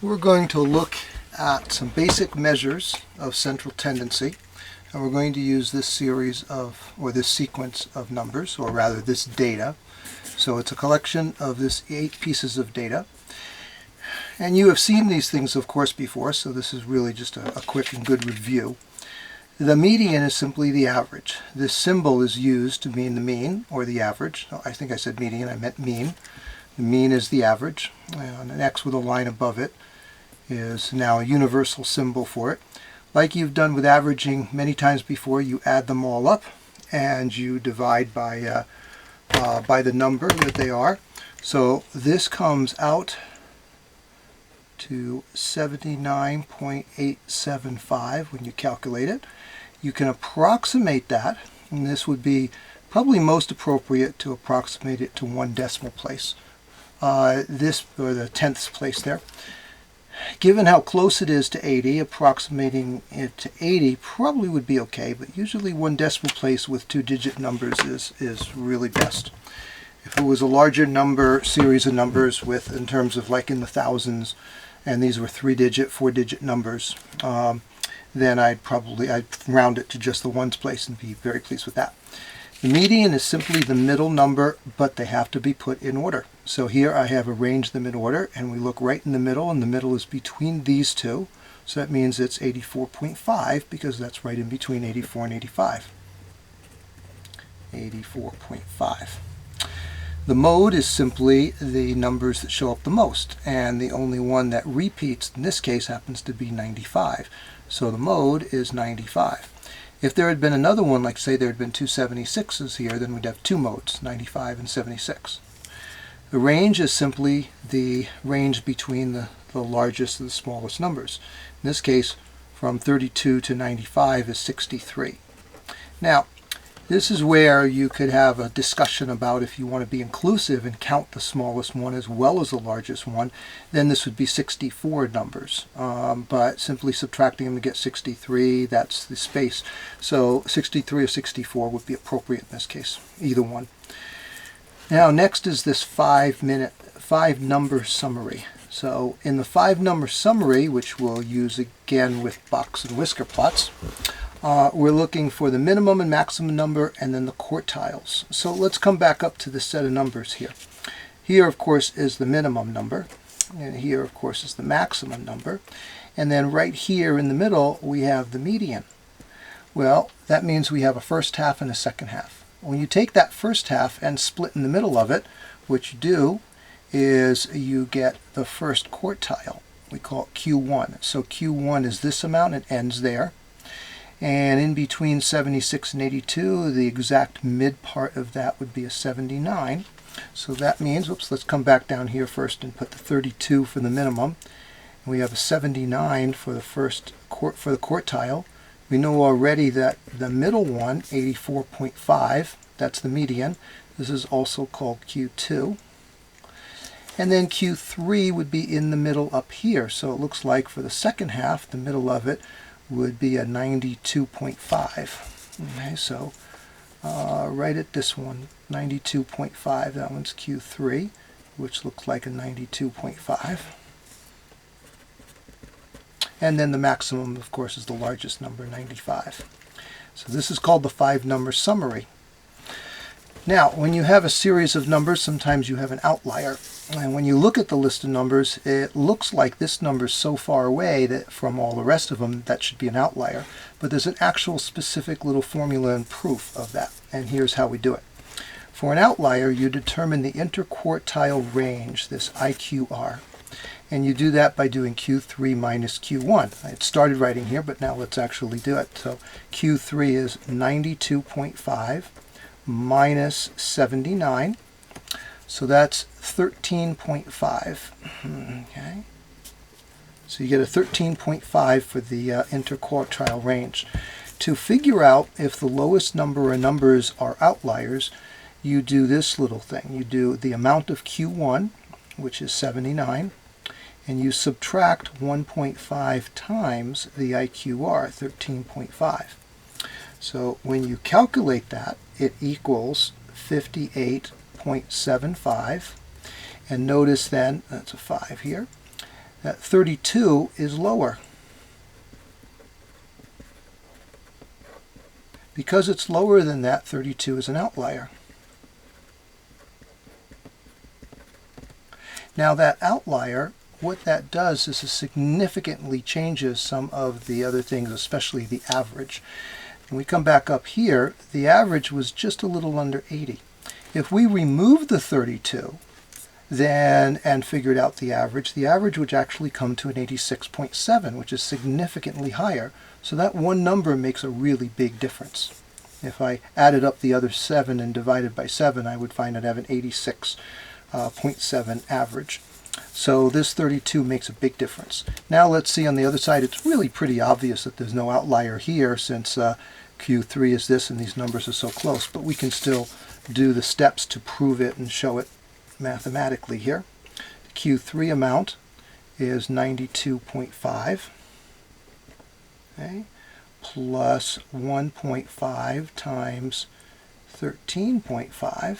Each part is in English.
We're going to look at some basic measures of central tendency, and we're going to use this series of, or this sequence of numbers, or rather this data. So it's a collection of this 8 pieces of data. And you have seen these things, of course, before, so this is really just a quick and good review. The median is simply the average. This symbol is used to mean the mean, or the average. Oh, I think I said median, I meant mean. The mean is the average, and an X with a line above it is now a universal symbol for it. Like you've done with averaging many times before, you add them all up and you divide by the number that they are. So this comes out to 79.875 when you calculate it. You can approximate that, and this would be probably most appropriate to approximate it to 1 decimal place. This, or the 10th place there. Given how close it is to 80, approximating it to 80 probably would be okay, but usually 1 decimal place with 2-digit numbers is really best. If it was a larger number, series of numbers with, in terms of like in the thousands, and these were 3-digit, 4-digit numbers, then I'd round it to just the ones place and be very pleased with that. The median is simply the middle number, but they have to be put in order. So here I have arranged them in order, and we look right in the middle, and the middle is between these two. So that means it's 84.5, because that's right in between 84 and 85. 84.5. The mode is simply the numbers that show up the most, and the only one that repeats in this case happens to be 95. So the mode is 95. If there had been another one, like say there had been 2 76s here, then we'd have 2 modes, 95 and 76. The range is simply the range between the largest and the smallest numbers. In this case, from 32 to 95 is 63. Now, this is where you could have a discussion about if you want to be inclusive and count the smallest one as well as the largest one, then this would be 64 numbers. But simply subtracting them to get 63, that's the space. So 63 or 64 would be appropriate in this case, either one. Now next is this 5-number summary. So in the 5-number summary, which we'll use again with box and whisker plots, we're looking for the minimum and maximum number and then the quartiles. So let's come back up to the set of numbers here. Here, of course, is the minimum number, and here, of course, is the maximum number. And then right here in the middle, we have the median. Well, that means we have a first half and a second half. When you take that first half and split in the middle of it, what you do is you get the first quartile. We call it Q1. So Q1 is this amount, it ends there. And in between 76 and 82, the exact mid part of that would be a 79. So that means, let's come back down here first and put the 32 for the minimum. And we have a 79 for the for the quartile. We know already that the middle one, 84.5, that's the median. This is also called Q2. And then Q3 would be in the middle up here. So it looks like for the second half, the middle of it would be a 92.5. Okay, so right at this one, 92.5, that one's Q3, which looks like a 92.5. And then the maximum, of course, is the largest number, 95. So this is called the 5-number summary. Now, when you have a series of numbers, sometimes you have an outlier. And when you look at the list of numbers, it looks like this number is so far away that from all the rest of them, that should be an outlier. But there's an actual specific little formula and proof of that. And here's how we do it. For an outlier, you determine the interquartile range, this IQR. And you do that by doing Q3 minus Q1. I had started writing here, but now let's actually do it. So Q3 is 92.5 minus 79. So that's 13.5. Okay. So you get a 13.5 for the interquartile range. To figure out if the lowest number of numbers are outliers, you do this little thing. You do the amount of Q1, which is 79, and you subtract 1.5 times the IQR, 13.5. So when you calculate that, it equals 58.75. And notice then, that's a 5 here, that 32 is lower. Because it's lower than that, 32 is an outlier. Now that outlier, what that does is it significantly changes some of the other things, especially the average. When we come back up here, the average was just a little under 80. If we remove the 32 and figured out the average would actually come to an 86.7, which is significantly higher. So that one number makes a really big difference. If I added up the other 7 and divided by 7, I would find I'd have an 86.7 average. So this 32 makes a big difference. Now let's see on the other side. It's really pretty obvious that there's no outlier here since Q3 is this and these numbers are so close, but we can still do the steps to prove it and show it mathematically here. The Q3 amount is 92.5, okay, plus 1.5 times 13.5.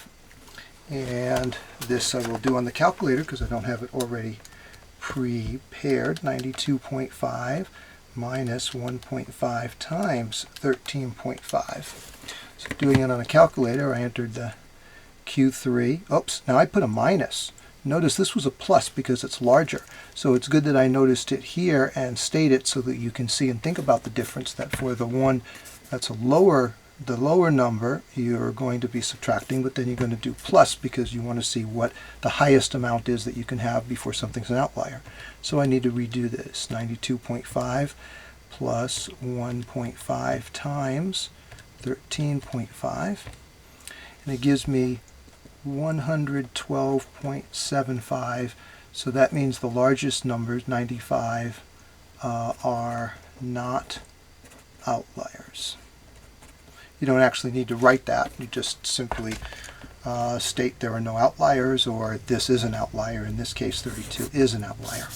And this I will do on the calculator because I don't have it already prepared. 92.5 minus 1.5 times 13.5. So doing it on a calculator, I entered the Q3. Oops, now I put a minus. Notice this was a plus because it's larger. So it's good that I noticed it here and state it so that you can see and think about the difference, that for the one that's the lower number you're going to be subtracting, but then you're going to do plus because you want to see what the highest amount is that you can have before something's an outlier. So I need to redo this. 92.5 plus 1.5 times 13.5, and it gives me 112.75. So that means the largest numbers, 95, are not outliers. You don't actually need to write that. You just simply state there are no outliers, or this is an outlier. In this case, 32 is an outlier.